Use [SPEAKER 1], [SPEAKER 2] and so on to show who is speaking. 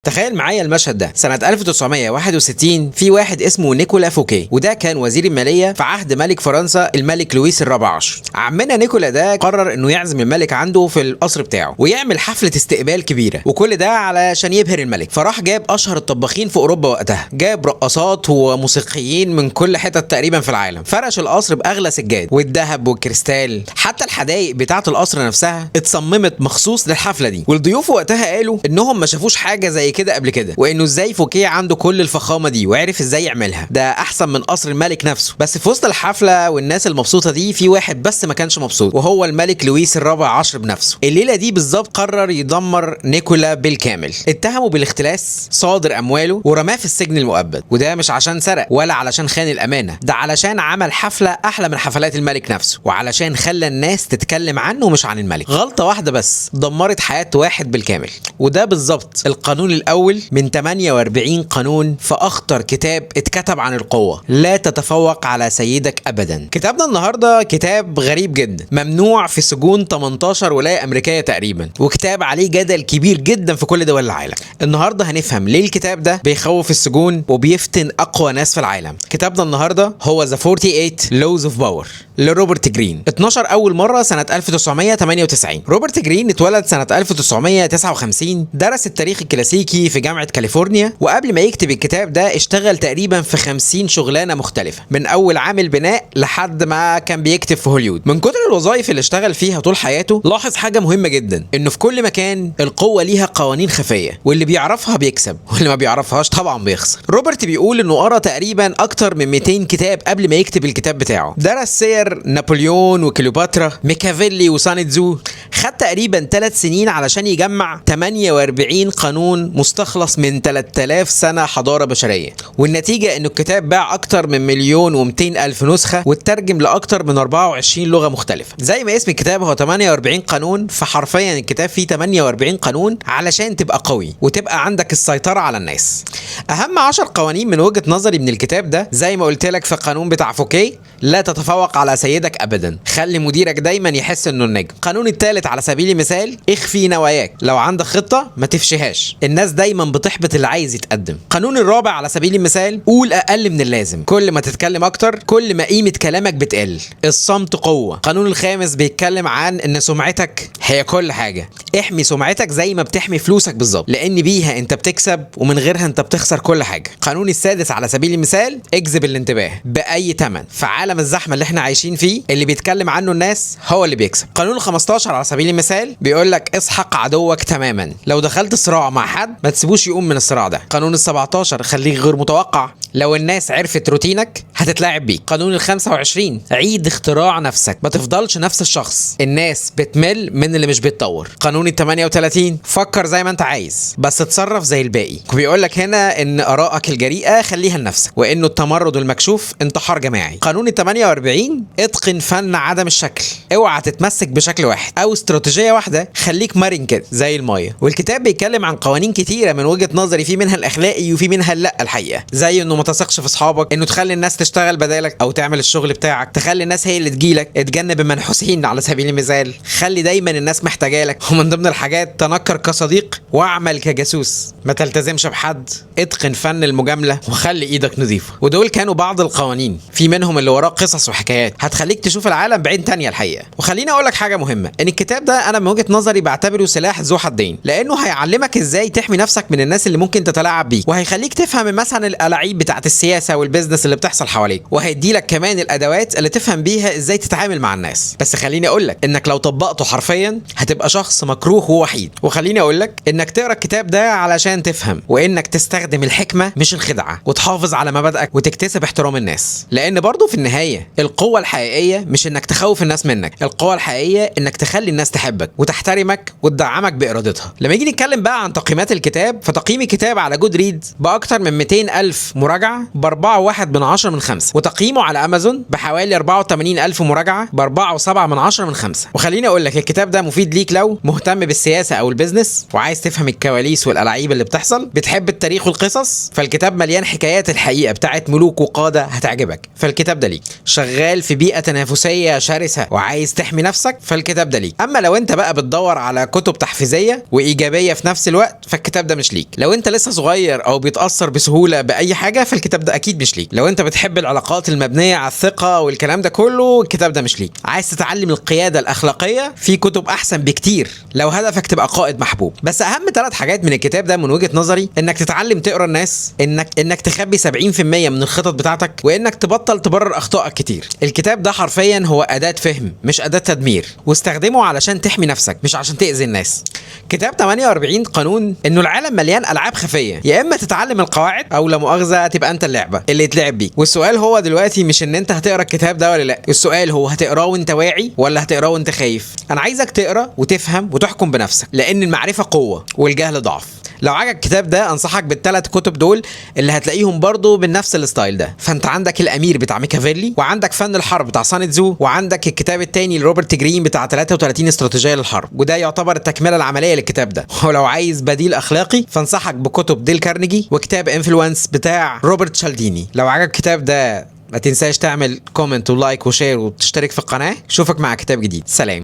[SPEAKER 1] تخيل معايا المشهد ده سنة 1961 في واحد اسمه نيكولا فوكيه، وده كان وزير المالية في عهد ملك فرنسا الملك لويس الرابع عشر. عمنا نيكولا ده قرر انه يعزم الملك عنده في القصر بتاعه ويعمل حفلة استقبال كبيرة، وكل ده علشان يبهر الملك. فراح جاب اشهر الطباخين في اوروبا وقتها، جاب رقصات وموسيقيين من كل حتت تقريبا في العالم، فرش القصر باغلى سجاد والذهب والكريستال، حتى الحدائق بتاعة القصر نفسها اتصممت مخصوص للحفلة دي. والضيوف وقتها قالوا انهم ما شافوش حاجة زي كده قبل كده، وانه ازاي فوكيه عنده كل الفخامه دي وعرف ازاي يعملها، ده احسن من قصر الملك نفسه. بس في وسط الحفله والناس المبسوطه دي في واحد بس ما كانش مبسوط، وهو الملك لويس الرابع عشر بنفسه. الليله دي بالظبط قرر يدمر نيكولا بالكامل، اتهمه بالاختلاس، صادر امواله، ورماه في السجن المؤبد. وده مش عشان سرق ولا علشان خان الامانه، ده علشان عمل حفله احلى من حفلات الملك نفسه، وعلشان خلى الناس تتكلم عنه مش عن الملك. غلطه واحده بس دمرت حياه واحد بالكامل، وده بالظبط القانون الاول من 48 قانون في اخطر كتاب اتكتب عن القوة: لا تتفوق على سيدك ابدا. كتابنا النهاردة كتاب غريب جدا، ممنوع في سجون 18 ولاية امريكية تقريبا، وكتاب عليه جدل كبير جدا في كل دول العالم. النهاردة هنفهم ليه الكتاب ده بيخوف السجون وبيفتن اقوى ناس في العالم. كتابنا النهاردة هو The 48 Laws of Power لروبرت جرين، اتنشر اول مرة سنة 1998. روبرت جرين اتولد سنة 1959، درس التاريخ الكلاسيكي في جامعة كاليفورنيا، وقبل ما يكتب الكتاب ده اشتغل تقريبا في 50 شغلانة مختلفة، من اول عامل بناء لحد ما كان بيكتب في هوليوود. من كتر الوظائف اللي اشتغل فيها طول حياته لاحظ حاجة مهمة جدا، انه في كل مكان القوة ليها قوانين خفية، واللي بيعرفها بيكسب واللي ما بيعرفهاش طبعا بيخسر. روبرت بيقول انه قرأ تقريبا اكتر من 200 كتاب قبل ما يكتب الكتاب بتاعه، درس سير نابليون وكليوباترا، ميكافيلي وسان تزو، خد تقريبا 3 سنين علشان يجمع 48 قانون مستخلص من 3000 سنة حضارة بشرية. والنتيجة انه الكتاب باع اكتر من 1,200,000 نسخة، واترجم لاكتر من 24 لغة مختلفة. زي ما اسم الكتاب هو 48 قانون، فحرفيا الكتاب فيه 48 قانون علشان تبقى قوي وتبقى عندك السيطرة على الناس. اهم 10 قوانين من وجهة نظري من الكتاب ده، زي ما قلت لك في القانون بتاع فوكيه: لا تتفوق على سيدك ابدا، خلي مديرك دايما يحس انه النجم. القانون الثالث على سبيل المثال: اخفي نواياك، لو عندك خطة ما تفشيهاش، الناس دايما بتحبط اللي عايز يتقدم. القانون الرابع على سبيل المثال: قول اقل من اللازم، كل ما تتكلم اكتر كل ما قيمة كلامك بتقل، الصمت قوة. القانون الخامس بيتكلم عن ان سمعتك هي كل حاجة، احمي سمعتك زي ما بتحمي فلوسك بالظبط، لان بيها انت بتكسب ومن غيرها انت بتخسر كل حاجة. القانون السادس على سبيل المثال: اجذب الانتباه باي ثمن. في عالم الزحمة اللي احنا عايشين فيه اللي بيتكلم عنه الناس هو اللي بيكسب. القانون ال15 على سبيل المثال بيقول لك: اسحق عدوك تماما، لو دخلت صراع مع حد ما تسيبوش يقوم من الصراع ده. قانون ال17: خليك غير متوقع، لو الناس عرفت روتينك هتتلاعب بيك. قانون ال25: عيد اختراع نفسك، ما تفضلش نفس الشخص، الناس بتمل من اللي مش بيتطور. قانون ال38: فكر زي ما انت عايز بس تتصرف زي الباقي. وبيقول لك هنا ان ارائك الجريئة خليها لنفسك، وانه التمرد المكشوف انتحار جماعي. قانون ال48: اتقن فن عدم الشكل، اوعى تتمسك بشكل واحد او استراتيجية واحدة، خليك مرن كده زي المية. والكتاب بيتكلم عن قوانين كتيرة من وجهة نظري، في منها الاخلاقي وفي منها اللا الحقيقة، زي انه ما تثقش في اصحابك، انه تخلي الناس تشتغل بدالك او تعمل الشغل بتاعك، تخلي الناس هي اللي تجيلك، اتجنب المنحوسين على سبيل المثال، خلي دايما الناس محتاجالك. ومن ضمن الحاجات: تنكر كصديق واعمل كجاسوس، ما تلتزمش بحد، اتقن فن المجاملة، وخلي ايدك نظيفة. ودول كانوا بعض القوانين، في منهم اللي وراه قصص وحكايات هتخليك تشوف العالم بعين تانية الحقيقة. وخليني اقول لك حاجة مهمة، ان الكتاب ده انا من وجهة نظري بعتبره سلاح ذو حدين، لانه هيعلمك ازاي تحمي نفسك من الناس اللي ممكن تتلاعب بيك، وهيخليك تفهم مثلا الألاعيب بتاعت السياسة والبيزنس اللي بتحصل حواليك، وهيدي لك كمان الادوات اللي تفهم بيها ازاي تتعامل مع الناس. بس خليني اقول لك انك لو طبقته حرفيا هتبقى شخص مكروه ووحيد. وخليني اقول لك انك تقرا الكتاب ده علشان تفهم، وانك تستخدم الحكمة مش الخدعة، وتحافظ على مبادئك وتكتسب احترام الناس. لان برضو في النهاية القوة الحقيقية مش انك تخوف الناس منك، القوة الحقيقية انك تخلي الناس تحبك وتحترمك وتدعمك بارادتها. لما يجي نتكلم بقى عن تقييمات الكتاب، فتقييم الكتاب على جود ريد باكتر من 200,000 مراجعة ب4.1/5، وتقييمه على امازون بحوالي 84,000 مراجعة ب4.7/5. وخليني اقول لك الكتاب ده مفيد ليك لو مهتم بالسياسة او البيزنس وعايز تفهم الكواليس والالاعيب اللي بتحصل، بتحب التاريخ والقصص، فالكتاب مليان حكايات الحقيقة بتاعت ملوك وقادة هتعجبك، فالكتاب ده ليك. شغال في بيئة تنافسية شرسة وعايز تحمي نفسك، فالكتاب ده ليك. اما لو انت بقى بتدور على كتب تحفيزية وايجابية في نفس الوقت، فالكتاب ده مش ليك. لو انت لسه صغير او بيتأثر بسهولة باي حاجة، فالكتاب ده اكيد مش ليك. لو انت بتحب العلاقات المبنية على الثقة والكلام ده كله، الكتاب ده مش ليك. عايز تتعلم القيادة الأخلاقية، في كتب أحسن بكتير لو هدفك تبقى قائد محبوب. بس أهم 3 حاجات من الكتاب ده من وجهة نظري: إنك تتعلم تقرا الناس، إنك تخبي 70% من الخطط بتاعتك، وإنك تبطل تبرر أخطائك كتير. الكتاب ده حرفيا هو أداة فهم مش أداة تدمير، واستخدمه علشان تحمي نفسك مش عشان تأذي الناس. كتاب 48 قانون إنه العالم مليان ألعاب خفية، يا إما تتعلم القواعد أو لا مؤاخذة تبقى أنت اللعبة اللي يتلعب بيك. والسؤال هو دلوقتي مش إن أنت هتقرا الكتاب ده ولا لا، السؤال هو هتقراه وانت واعي ولا هتقراه وانت خايف. انا عايزك تقرا وتفهم وتحكم بنفسك، لان المعرفة قوة والجهل ضعف. لو عجبك الكتاب ده انصحك بال3 كتب دول اللي هتلاقيهم برضو بنفس الستايل ده. فانت عندك الامير بتاع ميكافيلي، وعندك فن الحرب بتاع سان تزو، وعندك الكتاب التاني لروبرت جرين بتاع 33 استراتيجية للحرب، وده يعتبر التكملة العملية للكتاب ده. ولو عايز بديل اخلاقي فانصحك بكتب ديل كارنيجي وكتاب انفلونس بتاع روبرت شالديني. لو عجبك الكتاب ده ما تنساش تعمل كومنت ولايك وشير وتشترك في القناة. اشوفك مع كتاب جديد. سلام.